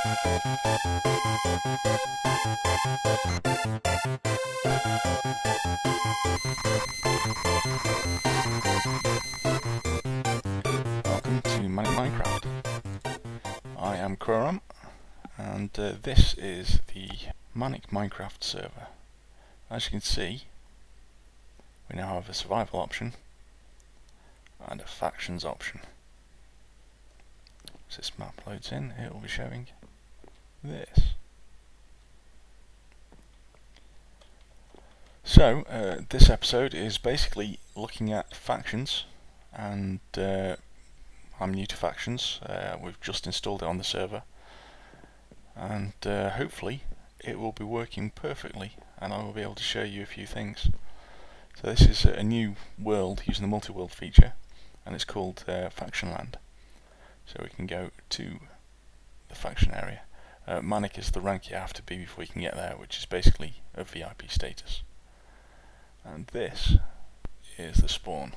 Welcome to Manic Minecraft. I am Quorum, and this is the Manic Minecraft server. As you can see, we now have a survival option and a factions option. As this map loads in, it will be showing this. So, this episode is basically looking at factions, and I'm new to factions. We've just installed it on the server, and hopefully it will be working perfectly, and I will be able to show you a few things. So this is a new world using the multi-world feature, and it's called Faction Land. So we can go to the faction area. Manic is the rank you have to be before you can get there, which is basically a VIP status. And this is the spawn.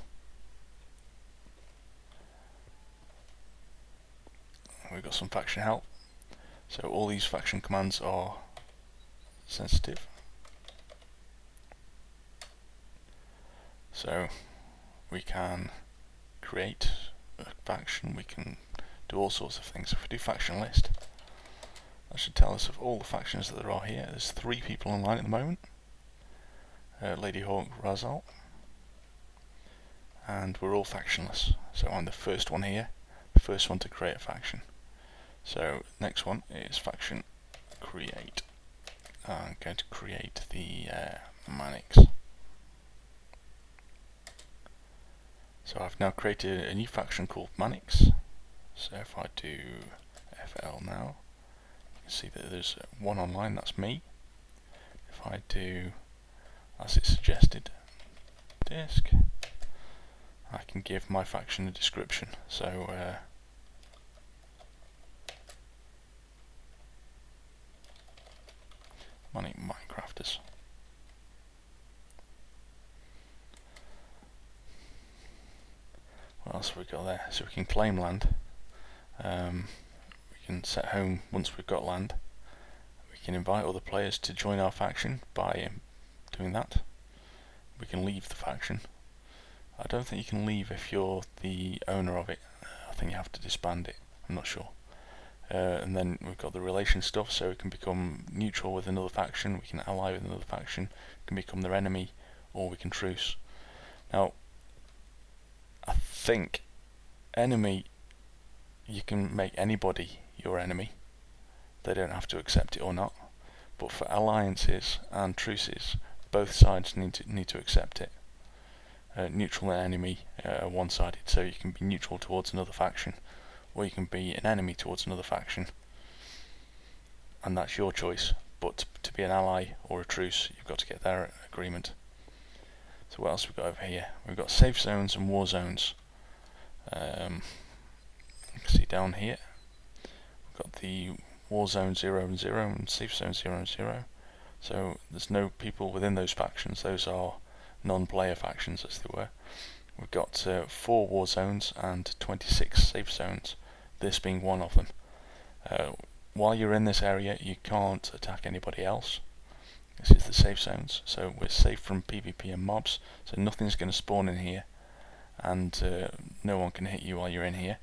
We've got some faction help. So all these faction commands are sensitive. So we can create a faction, we can do all sorts of things. If we do faction list, that should tell us of all the factions that there are here. There's 3 people online at the moment. Lady Hawk, Razal, and we're all factionless. So I'm the first one here, the first one to create a faction. So next one is faction create. I'm going to create the Manics. So I've now created a new faction called Manics. So if I do FL now, you can see that there's one online, that's me. If I do, as it suggested, disk, I can give my faction a description. So Manic Minecrafters. What else have we got there? So we can claim land. We can set home once we've got land. We can invite other players to join our faction by doing that. We can leave the faction. I don't think you can leave if you're the owner of it. I think you have to disband it. I'm not sure. And then we've got the relation stuff, so we can become neutral with another faction, we can ally with another faction, we can become their enemy, or we can truce. Now, I think enemy, you can make anybody your enemy. They don't have to accept it or not. But for alliances and truces, both sides need to accept it. Neutral and enemy are one-sided, so you can be neutral towards another faction, or you can be an enemy towards another faction, and that's your choice. But to be an ally or a truce, you've got to get their agreement. So what else have we got over here? We've got safe zones and war zones. You can see down here we've got the war zone 0 and 0 and safe zone 0 and 0. So there's no people within those factions, those are non-player factions as they were. We've got 4 war zones and 26 safe zones, this being one of them. While you're in this area you can't attack anybody else. This is the safe zones, so we're safe from PvP and mobs, so nothing's going to spawn in here, and no one can hit you while you're in here.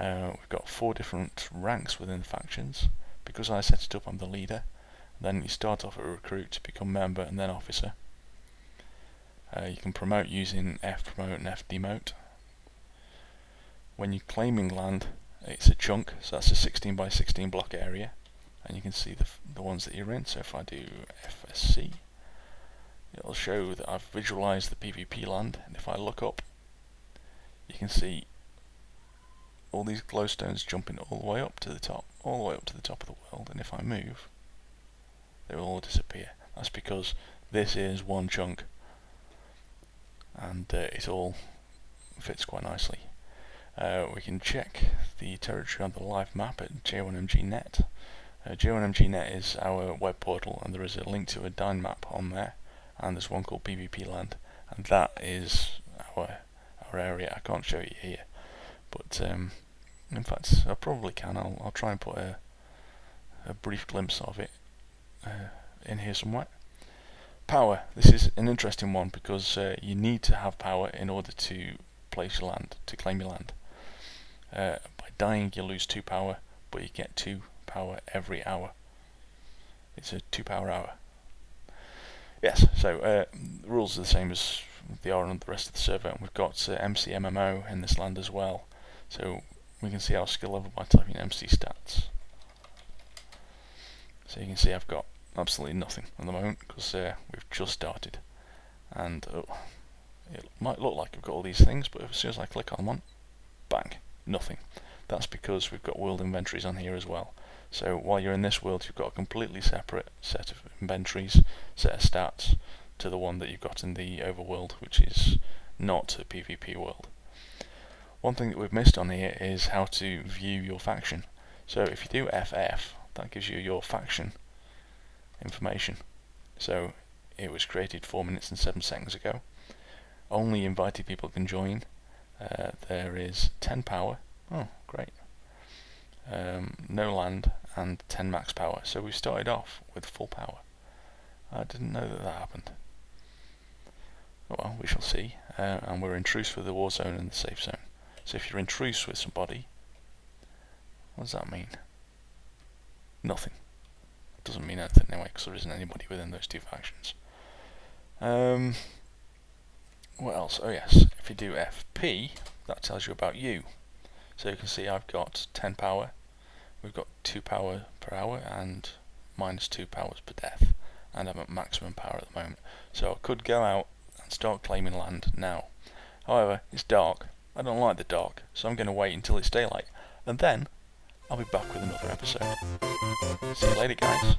We've got 4 different ranks within the factions. Because I set it up, I'm the leader. Then you start off at recruit, become member, and then officer. You can promote using F promote and F demote. When you're claiming land, it's a chunk, so that's a 16 by 16 block area, and you can see the ones that you're in. So if I do FSC, it'll show that I've visualized the PvP land, and if I look up, you can see all these glowstones jumping all the way up to the top, all the way up to the top of the world, and if I move, they will all disappear. That's because this is one chunk, and it all fits quite nicely. We can check the territory on the live map at J1MG.net. J1MG.net is our web portal, and there is a link to a Dyn map on there, and there's one called PvP Land, and that is our area. I can't show you here, but in fact I probably can. I'll try and put a a brief glimpse of it in here somewhere. Power. This is an interesting one because you need to have power in order to place your land, to claim your land. By dying you lose 2 power, but you get 2 power every hour. It's a 2 power hour. Yes, so the rules are the same as they are on the rest of the server, and we've got MCMMO in this land as well. So we can see our skill level by typing MC stats. So you can see I've got absolutely nothing at the moment because we've just started, and it might look like I've got all these things, but as soon as I click on one, bang, nothing. That's because we've got world inventories on here as well. So while you're in this world, you've got a completely separate set of inventories, set of stats to the one that you've got in the overworld, which is not a PvP world. One thing that we've missed on here is how to view your faction. So if you do FF, that gives you your faction information. So it was created 4 minutes and 7 seconds ago. Only invited people can join. There is 10 power. Oh, great. No land and 10 max power. So we started off with full power. I didn't know that happened. Oh well, we shall see. And we're in truce with the war zone and the safe zone. So if you're in truce with somebody, what does that mean? Nothing. It doesn't mean anything anyway, because there isn't anybody within those 2 factions. What else? Oh yes, if you do FP, that tells you about you. So you can see I've got 10 power, we've got 2 power per hour and minus 2 powers per death, and I'm at maximum power at the moment. So I could go out and start claiming land now. However, it's dark, I don't like the dark, so I'm going to wait until it's daylight, and then I'll be back with another episode. See you later, guys.